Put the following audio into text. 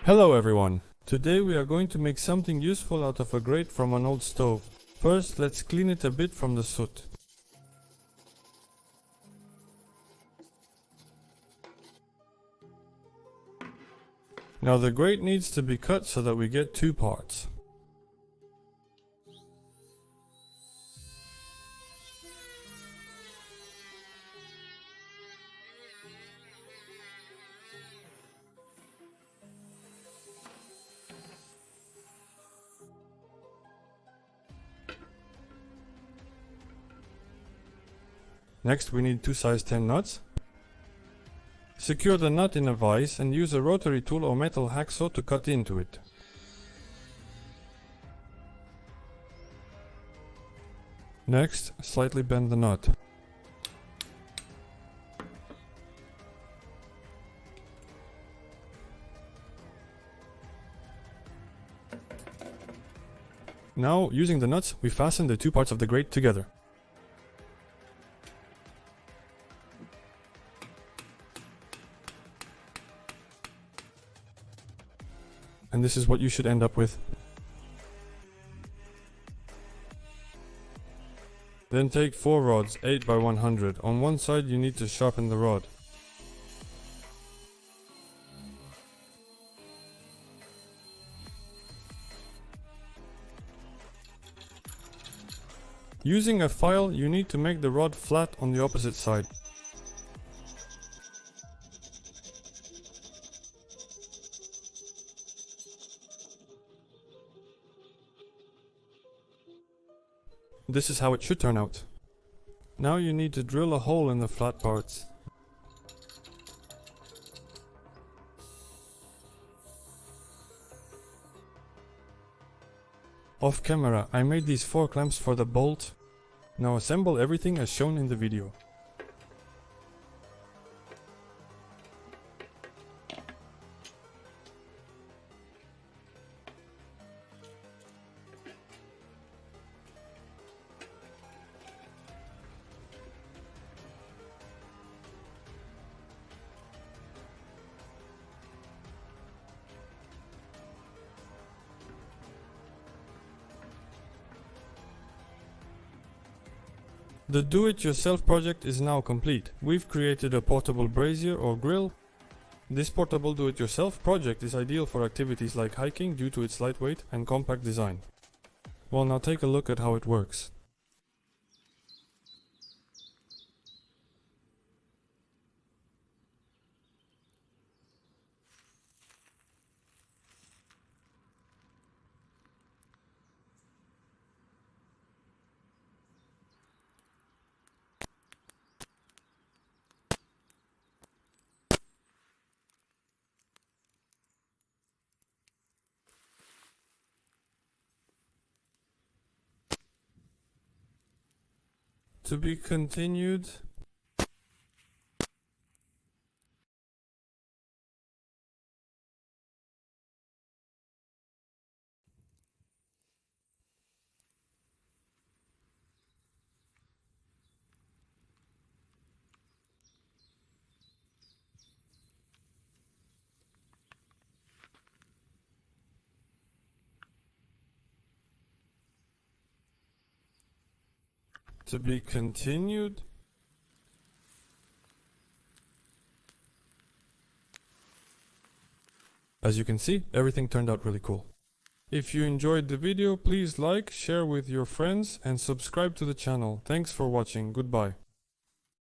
Hello everyone! Today we are going to make something useful out of a grate from an old stove. First, let's clean it a bit from the soot. Now the grate needs to be cut so that we get two parts. Next we need two size 10 nuts. Secure the nut in a vise and use a rotary tool or metal hacksaw to cut into it. Next, slightly bend the nut. Now, using the nuts, we fasten the two parts of the grate together. And this is what you should end up with. Then take 4 rods, 8 by 100. On one side you need to sharpen the rod. Using a file, you need to make the rod flat on the opposite side. This is how it should turn out. Now you need to drill a hole in the flat parts. Off camera, I made these 4 clamps for the bolt. Now assemble everything as shown in the video. The do-it-yourself project is now complete. We've created a portable brazier or grill. This portable do-it-yourself project is ideal for activities like hiking due to its lightweight and compact design. Well, now take a look at how it works. To be continued. To be continued. As you can see, everything turned out really cool. If you enjoyed the video, please like, share with your friends and subscribe to the channel. Thanks for watching. Goodbye.